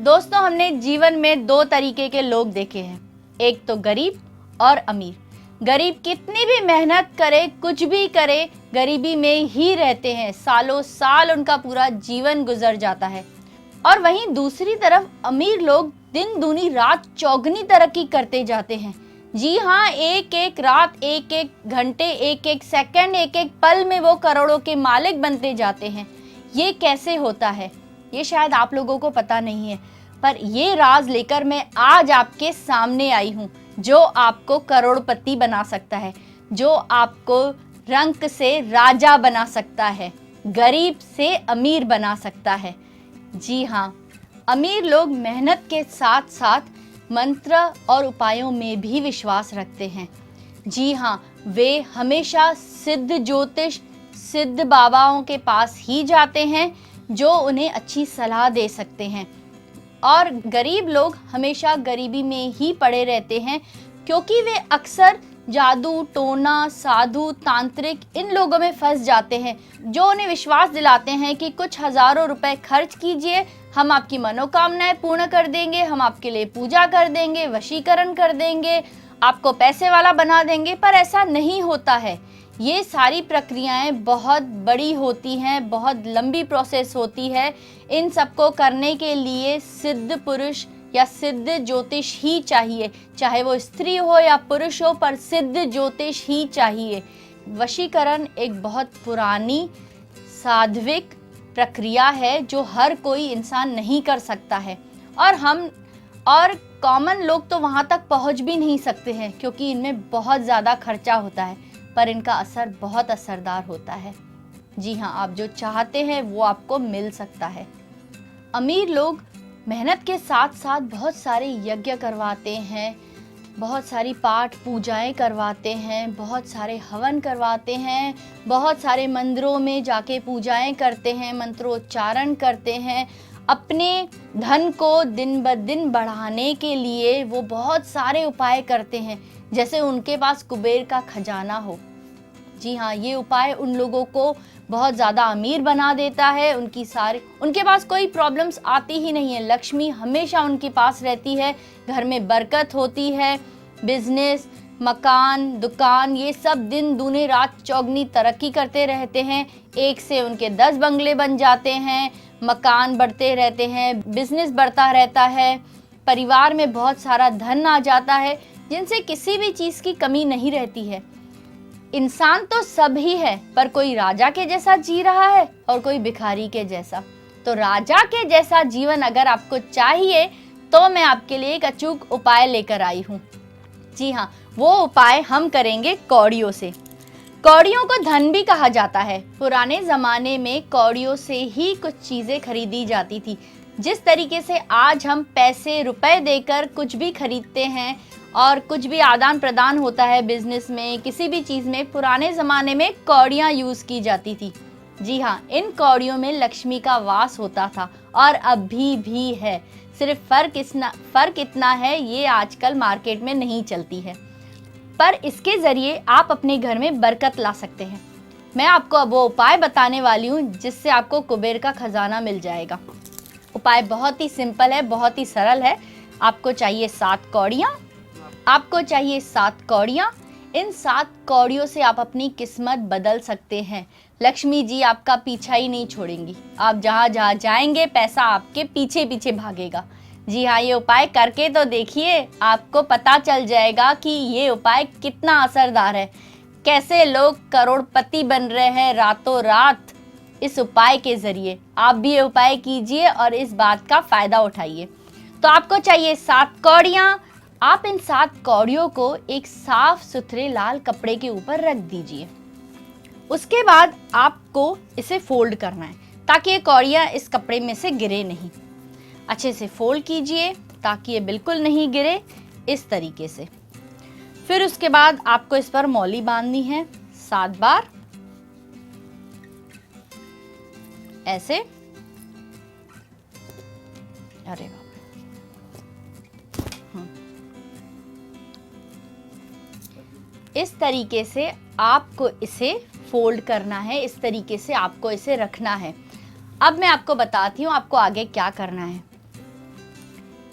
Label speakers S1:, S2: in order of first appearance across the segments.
S1: दोस्तों, हमने जीवन में दो तरीके के लोग देखे हैं, एक तो गरीब और अमीर। गरीब कितनी भी मेहनत करे, कुछ भी करे, गरीबी में ही रहते हैं, सालों साल उनका पूरा जीवन गुजर जाता है। और वहीं दूसरी तरफ अमीर लोग दिन दूनी रात चौगनी तरक्की करते जाते हैं। जी हाँ, एक एक रात, एक एक घंटे, एक एक सेकंड, एक एक पल में वो करोड़ों के मालिक बनते जाते हैं। ये कैसे होता है, ये शायद आप लोगों को पता नहीं है, पर ये राज लेकर मैं आज आपके सामने आई हूँ, जो आपको करोड़पति बना सकता है, जो आपको रंक से राजा बना सकता है, गरीब से अमीर बना सकता है। जी हाँ, अमीर लोग मेहनत के साथ साथ मंत्र और उपायों में भी विश्वास रखते हैं। जी हाँ, वे हमेशा सिद्ध ज्योतिष, सिद्ध बाबाओं के पास ही जाते हैं, जो उन्हें अच्छी सलाह दे सकते हैं। और गरीब लोग हमेशा गरीबी में ही पड़े रहते हैं, क्योंकि वे अक्सर जादू टोना, साधु, तांत्रिक इन लोगों में फंस जाते हैं, जो उन्हें विश्वास दिलाते हैं कि कुछ हजारों रुपए खर्च कीजिए, हम आपकी मनोकामनाएं पूर्ण कर देंगे, हम आपके लिए पूजा कर देंगे, वशीकरण कर देंगे, आपको पैसे वाला बना देंगे। पर ऐसा नहीं होता है। ये सारी प्रक्रियाएं बहुत बड़ी होती हैं, बहुत लंबी प्रोसेस होती है। इन सबको करने के लिए सिद्ध पुरुष या सिद्ध ज्योतिष ही चाहिए, चाहे वो स्त्री हो या पुरुष हो, पर सिद्ध ज्योतिष ही चाहिए। वशीकरण एक बहुत पुरानी साध्विक प्रक्रिया है, जो हर कोई इंसान नहीं कर सकता है, और कॉमन लोग तो वहाँ तक पहुँच भी नहीं सकते हैं, क्योंकि इनमें बहुत ज़्यादा खर्चा होता है, पर इनका असर बहुत असरदार होता है। जी हाँ, आप जो चाहते हैं वो आपको मिल सकता है। अमीर लोग मेहनत के साथ साथ बहुत सारे यज्ञ करवाते हैं, बहुत सारी पाठ पूजाएं करवाते हैं, बहुत सारे हवन करवाते हैं, बहुत सारे मंदिरों में जाके पूजाएं करते हैं, मंत्रोच्चारण करते हैं। अपने धन को दिन ब दिन बढ़ाने के लिए वो बहुत सारे उपाय करते हैं, जैसे उनके पास कुबेर का खजाना हो। जी हाँ, ये उपाय उन लोगों को बहुत ज़्यादा अमीर बना देता है। उनके पास कोई प्रॉब्लम्स आती ही नहीं है, लक्ष्मी हमेशा उनके पास रहती है, घर में बरकत होती है, बिजनेस, मकान, दुकान, ये सब दिन दूनी रात चौगनी तरक्की करते रहते हैं। एक से उनके 10 बंगले बन जाते हैं, मकान बढ़ते रहते हैं, बिजनेस बढ़ता रहता है, परिवार में बहुत सारा धन आ जाता है, जिनसे किसी भी चीज़ की कमी नहीं रहती है। इंसान तो सब ही है, पर कोई राजा के जैसा जी रहा है और कोई भिखारी के जैसा। तो राजा के जैसा जीवन अगर आपको चाहिए, तो मैं आपके लिए एक अचूक उपाय लेकर आई हूँ। जी हाँ, वो उपाय हम करेंगे कौड़ियों से। कौड़ियों को धन भी कहा जाता है। पुराने ज़माने में कौड़ियों से ही कुछ चीज़ें खरीदी जाती थी। जिस तरीके से आज हम पैसे रुपए देकर कुछ भी खरीदते हैं और कुछ भी आदान प्रदान होता है बिजनेस में, किसी भी चीज़ में, पुराने ज़माने में कौड़ियाँ यूज़ की जाती थी। जी हाँ, इन कौड़ियों में लक्ष्मी का वास होता था और अभी भी है। सिर्फ फ़र्क इतना है, ये आजकल मार्केट में नहीं चलती है, पर इसके ज़रिए आप अपने घर में बरकत ला सकते हैं। मैं आपको अब वो उपाय बताने वाली हूँ जिससे आपको कुबेर का खजाना मिल जाएगा। उपाय बहुत ही सिंपल है, बहुत ही सरल है। आपको चाहिए 7 कौड़ियाँ। इन 7 कौड़ियों से आप अपनी किस्मत बदल सकते हैं। लक्ष्मी जी आपका पीछा ही नहीं छोड़ेंगी। आप जहाँ जहाँ जाएंगे, पैसा आपके पीछे पीछे भागेगा। जी हाँ, ये उपाय करके तो देखिए, आपको पता चल जाएगा कि ये उपाय कितना असरदार है, कैसे लोग करोड़पति बन रहे हैं रातों रात इस उपाय के ज़रिए। आप भी ये उपाय कीजिए और इस बात का फ़ायदा उठाइए। तो आपको चाहिए 7 कौड़ियाँ। आप इन 7 कौड़ियों को एक साफ सुथरे लाल कपड़े के ऊपर रख दीजिए। उसके बाद आपको इसे फोल्ड करना है, ताकि ये कौड़ियाँ इस कपड़े में से गिरे नहीं। अच्छे से फोल्ड कीजिए ताकि ये बिल्कुल नहीं गिरे, इस तरीके से। फिर उसके बाद आपको इस पर मौली बांधनी है 7 बार, ऐसे। अरे बाप, इस तरीके से आपको इसे फोल्ड करना है, इस तरीके से आपको इसे रखना है। अब मैं आपको बताती हूँ आपको आगे क्या करना है।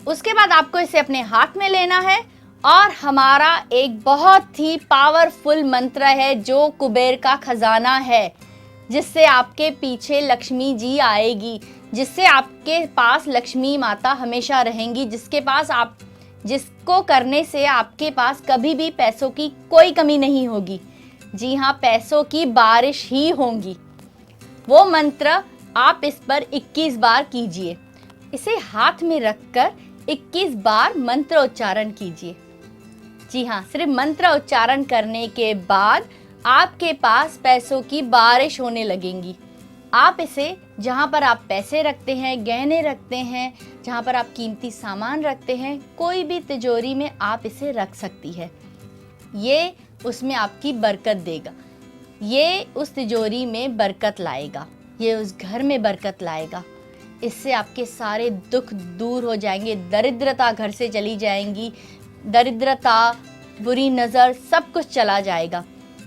S1: उसके बाद आपको इसे अपने हाथ में लेना है और हमारा एक बहुत ही पावरफुल मंत्र है जो कुबेर का खजाना है, जिससे आपके पीछे लक्ष्मी जी आएगी, जिससे आपके पास लक्ष्मी माता हमेशा रहेंगी, जिसको करने से आपके पास कभी भी पैसों की कोई कमी नहीं होगी। जी हाँ, पैसों की बारिश ही होगी। वो मंत्र आप इस पर 21 बार कीजिए। इसे हाथ में रखकर 21 बार मंत्र उच्चारण कीजिए। जी हाँ, सिर्फ मंत्र उच्चारण करने के बाद आपके पास पैसों की बारिश होने लगेंगी। आप इसे जहाँ पर आप पैसे रखते हैं, गहने रखते हैं, जहाँ पर आप कीमती सामान रखते हैं, कोई भी तिजोरी में आप इसे रख सकती है। ये उसमें आपकी बरकत देगा, ये उस तिजोरी में बरकत लाएगा, ये उस घर में बरकत लाएगा। इससे आपके सारे दुख दूर हो जाएंगे, दरिद्रता घर से चली जाएंगी, दरिद्रता, बुरी नज़र, सब कुछ चला जाएगा।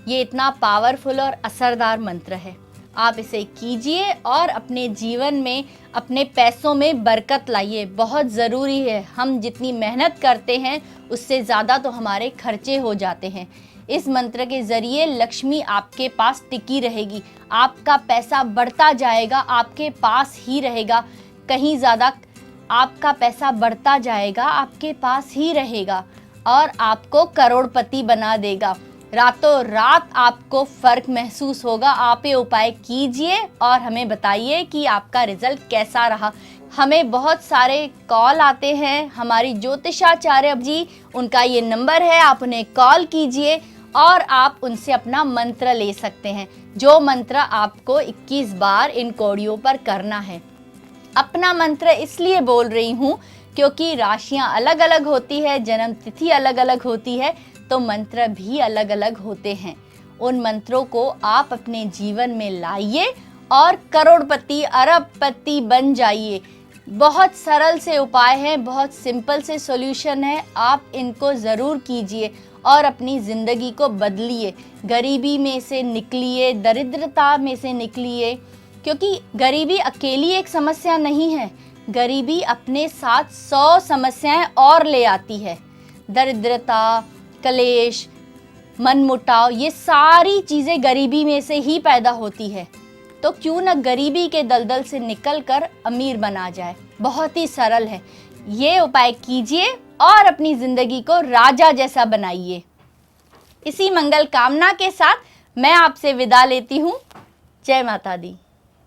S1: ये इतना पावरफुल और असरदार मंत्र है। आप इसे कीजिए और अपने जीवन में, अपने पैसों में बरकत लाइए। बहुत ज़रूरी है, हम जितनी मेहनत करते हैं उससे ज़्यादा तो हमारे खर्चे हो जाते हैं। इस मंत्र के ज़रिए लक्ष्मी आपके पास टिकी रहेगी, आपका पैसा बढ़ता जाएगा, आपके पास ही रहेगा, कहीं ज़्यादा आपका पैसा बढ़ता जाएगा, आपके पास ही रहेगा और आपको करोड़पति बना देगा। रातों रात आपको फ़र्क महसूस होगा। आप ये उपाय कीजिए और हमें बताइए कि आपका रिजल्ट कैसा रहा। हमें बहुत सारे कॉल आते हैं, हमारी ज्योतिषाचार्य जी, उनका ये नंबर है, आप उन्हें कॉल कीजिए और आप उनसे अपना मंत्र ले सकते हैं। जो मंत्र आपको 21 बार इन कौड़ियों पर करना है। अपना मंत्र इसलिए बोल रही हूँ क्योंकि राशियाँ अलग अलग होती है, जन्म तिथि अलग अलग होती है, तो मंत्र भी अलग अलग होते हैं। उन मंत्रों को आप अपने जीवन में लाइए और करोड़पति, अरबपति बन जाइए। बहुत सरल से उपाय हैं, बहुत सिंपल से सॉल्यूशन है। आप इनको ज़रूर कीजिए और अपनी ज़िंदगी को बदलिए। गरीबी में से निकलिए, दरिद्रता में से निकलिए, क्योंकि गरीबी अकेली एक समस्या नहीं है। गरीबी अपने साथ 100 समस्याएं और ले आती है। दरिद्रता, कलेश, मनमुटाव, ये सारी चीज़ें गरीबी में से ही पैदा होती है। तो क्यों न गरीबी के दलदल से निकलकर अमीर बना जाए। बहुत ही सरल है, ये उपाय कीजिए और अपनी ज़िंदगी को राजा जैसा बनाइए। इसी मंगल कामना के साथ मैं आपसे विदा लेती हूँ। जय माता दी।